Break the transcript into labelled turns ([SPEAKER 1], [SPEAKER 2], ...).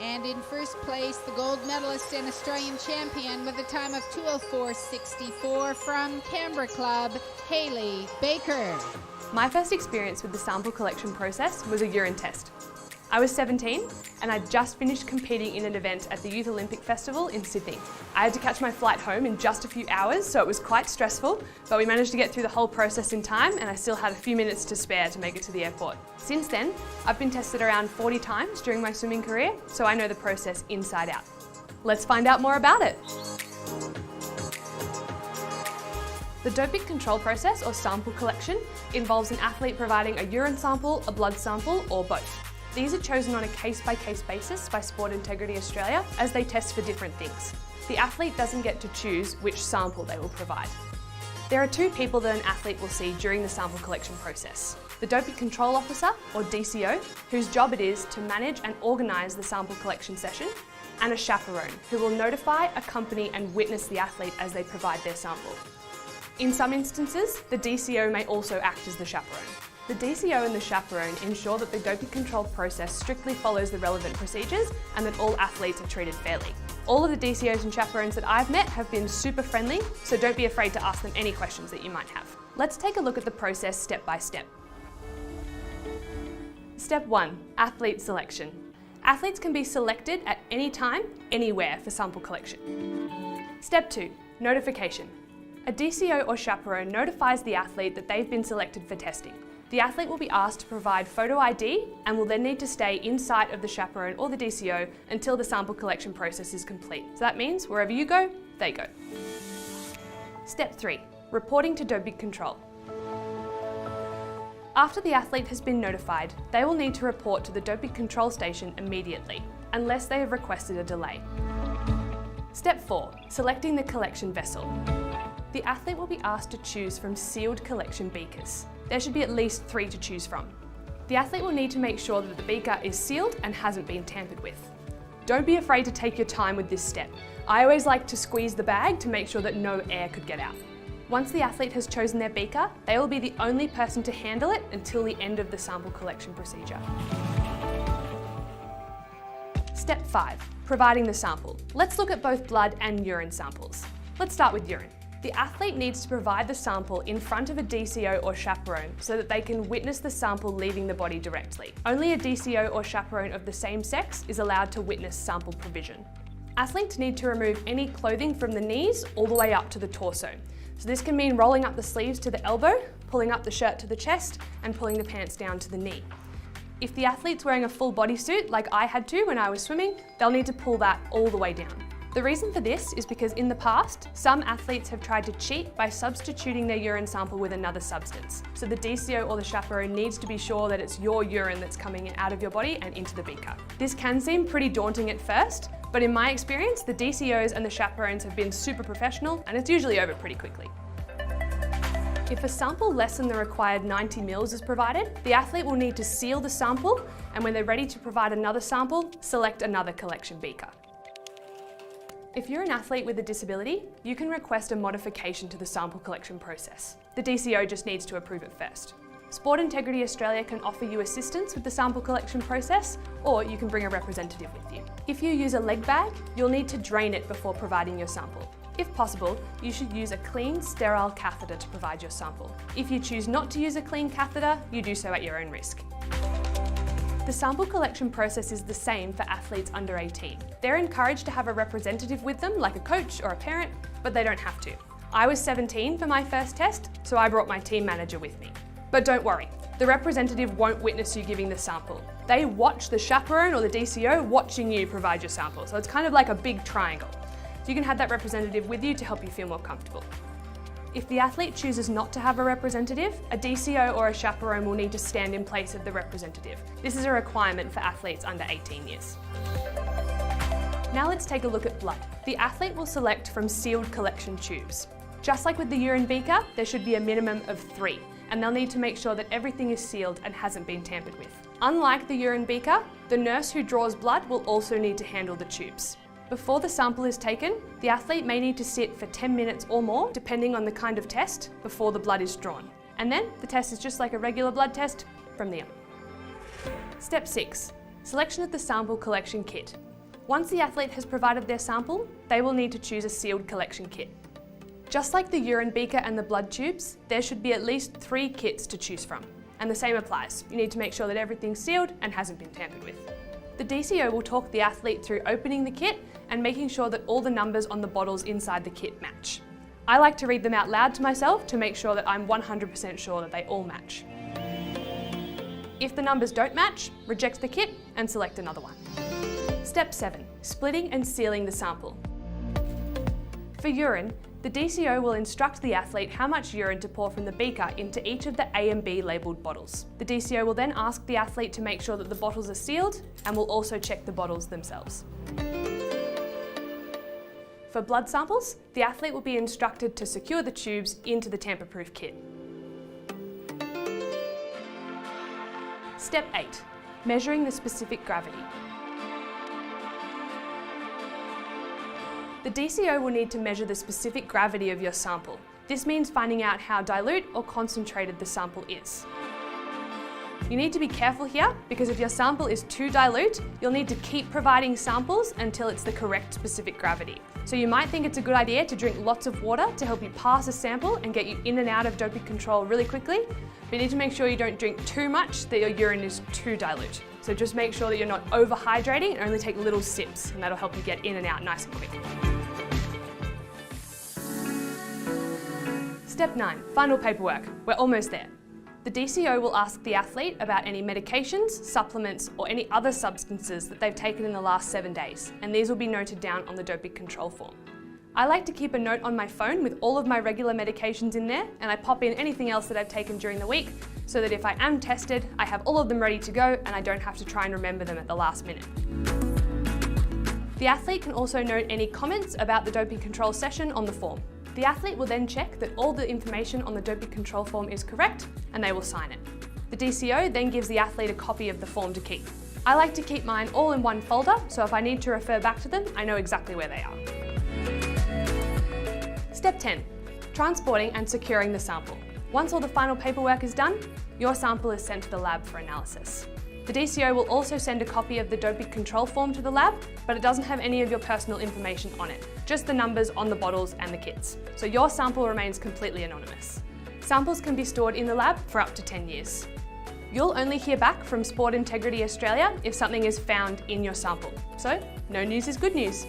[SPEAKER 1] And in first place, the gold medalist and Australian champion with a time of 2:04.64 from Canberra Club, Hayley Baker.
[SPEAKER 2] My first experience with the sample collection process was a urine test. I was 17 and I'd just finished competing in an event at the Youth Olympic Festival in Sydney. I had to catch my flight home in just a few hours, so it was quite stressful, but we managed to get through the whole process in time and I still had a few minutes to spare to make it to the airport. Since then, I've been tested around 40 times during my swimming career, so I know the process inside out. Let's find out more about it. The doping control process, or sample collection, involves an athlete providing a urine sample, a blood sample, or both. These are chosen on a case-by-case basis by Sport Integrity Australia as they test for different things. The athlete doesn't get to choose which sample they will provide. There are two people that an athlete will see during the sample collection process. The Doping Control Officer, or DCO, whose job it is to manage and organise the sample collection session, and a chaperone, who will notify, accompany and witness the athlete as they provide their sample. In some instances, the DCO may also act as the chaperone. The DCO and the chaperone ensure that the doping control process strictly follows the relevant procedures and that all athletes are treated fairly. All of the DCOs and chaperones that I've met have been super friendly, so don't be afraid to ask them any questions that you might have. Let's take a look at the process step by step. Step 1, athlete selection. Athletes can be selected at any time, anywhere for sample collection. Step 2, notification. A DCO or chaperone notifies the athlete that they've been selected for testing. The athlete will be asked to provide photo ID and will then need to stay in sight of the chaperone or the DCO until the sample collection process is complete. So that means wherever you go, they go. Step 3, reporting to doping control. After the athlete has been notified, they will need to report to the doping control station immediately, unless they have requested a delay. Step 4, selecting the collection vessel. The athlete will be asked to choose from sealed collection beakers. There should be at least 3 to choose from. The athlete will need to make sure that the beaker is sealed and hasn't been tampered with. Don't be afraid to take your time with this step. I always like to squeeze the bag to make sure that no air could get out. Once the athlete has chosen their beaker, they will be the only person to handle it until the end of the sample collection procedure. Step 5, providing the sample. Let's look at both blood and urine samples. Let's start with urine. The athlete needs to provide the sample in front of a DCO or chaperone so that they can witness the sample leaving the body directly. Only a DCO or chaperone of the same sex is allowed to witness sample provision. Athletes need to remove any clothing from the knees all the way up to the torso. So this can mean rolling up the sleeves to the elbow, pulling up the shirt to the chest, and pulling the pants down to the knee. If the athlete's wearing a full bodysuit, like I had to when I was swimming, they'll need to pull that all the way down. The reason for this is because in the past, some athletes have tried to cheat by substituting their urine sample with another substance. So the DCO or the chaperone needs to be sure that it's your urine that's coming out of your body and into the beaker. This can seem pretty daunting at first, but in my experience, the DCOs and the chaperones have been super professional and it's usually over pretty quickly. If a sample less than the required 90 mils is provided, the athlete will need to seal the sample, and when they're ready to provide another sample, select another collection beaker. If you're an athlete with a disability, you can request a modification to the sample collection process. The DCO just needs to approve it first. Sport Integrity Australia can offer you assistance with the sample collection process, or you can bring a representative with you. If you use a leg bag, you'll need to drain it before providing your sample. If possible, you should use a clean, sterile catheter to provide your sample. If you choose not to use a clean catheter, you do so at your own risk. The sample collection process is the same for athletes under 18. They're encouraged to have a representative with them, like a coach or a parent, but they don't have to. I was 17 for my first test, so I brought my team manager with me. But don't worry, the representative won't witness you giving the sample. They watch the chaperone or the DCO watching you provide your sample, so it's kind of like a big triangle. So you can have that representative with you to help you feel more comfortable. If the athlete chooses not to have a representative, a DCO or a chaperone will need to stand in place of the representative. This is a requirement for athletes under 18 years. Now let's take a look at blood. The athlete will select from sealed collection tubes. Just like with the urine beaker, there should be a minimum of 3, and they'll need to make sure that everything is sealed and hasn't been tampered with. Unlike the urine beaker, the nurse who draws blood will also need to handle the tubes. Before the sample is taken, the athlete may need to sit for 10 minutes or more, depending on the kind of test, before the blood is drawn. And then the test is just like a regular blood test from the arm. Step 6, selection of the sample collection kit. Once the athlete has provided their sample, they will need to choose a sealed collection kit. Just like the urine beaker and the blood tubes, there should be at least 3 kits to choose from. And the same applies. You need to make sure that everything's sealed and hasn't been tampered with. The DCO will talk the athlete through opening the kit and making sure that all the numbers on the bottles inside the kit match. I like to read them out loud to myself to make sure that I'm 100% sure that they all match. If the numbers don't match, reject the kit and select another one. Step 7, splitting and sealing the sample. For urine, the DCO will instruct the athlete how much urine to pour from the beaker into each of the A and B labelled bottles. The DCO will then ask the athlete to make sure that the bottles are sealed and will also check the bottles themselves. For blood samples, the athlete will be instructed to secure the tubes into the tamper-proof kit. Step 8, measuring the specific gravity. The DCO will need to measure the specific gravity of your sample. This means finding out how dilute or concentrated the sample is. You need to be careful here because if your sample is too dilute, you'll need to keep providing samples until it's the correct specific gravity. So you might think it's a good idea to drink lots of water to help you pass a sample and get you in and out of doping control really quickly, but you need to make sure you don't drink too much that your urine is too dilute. So just make sure that you're not overhydrating and only take little sips, and that'll help you get in and out nice and quick. Step 9, final paperwork. We're almost there. The DCO will ask the athlete about any medications, supplements, or any other substances that they've taken in the last 7 days, and these will be noted down on the doping control form. I like to keep a note on my phone with all of my regular medications in there, and I pop in anything else that I've taken during the week, so that if I am tested, I have all of them ready to go and I don't have to try and remember them at the last minute. The athlete can also note any comments about the doping control session on the form. The athlete will then check that all the information on the doping control form is correct and they will sign it. The DCO then gives the athlete a copy of the form to keep. I like to keep mine all in one folder, so if I need to refer back to them, I know exactly where they are. Step 10, transporting and securing the sample. Once all the final paperwork is done, your sample is sent to the lab for analysis. The DCO will also send a copy of the doping control form to the lab, but it doesn't have any of your personal information on it, just the numbers on the bottles and the kits. So your sample remains completely anonymous. Samples can be stored in the lab for up to 10 years. You'll only hear back from Sport Integrity Australia if something is found in your sample. So, no news is good news.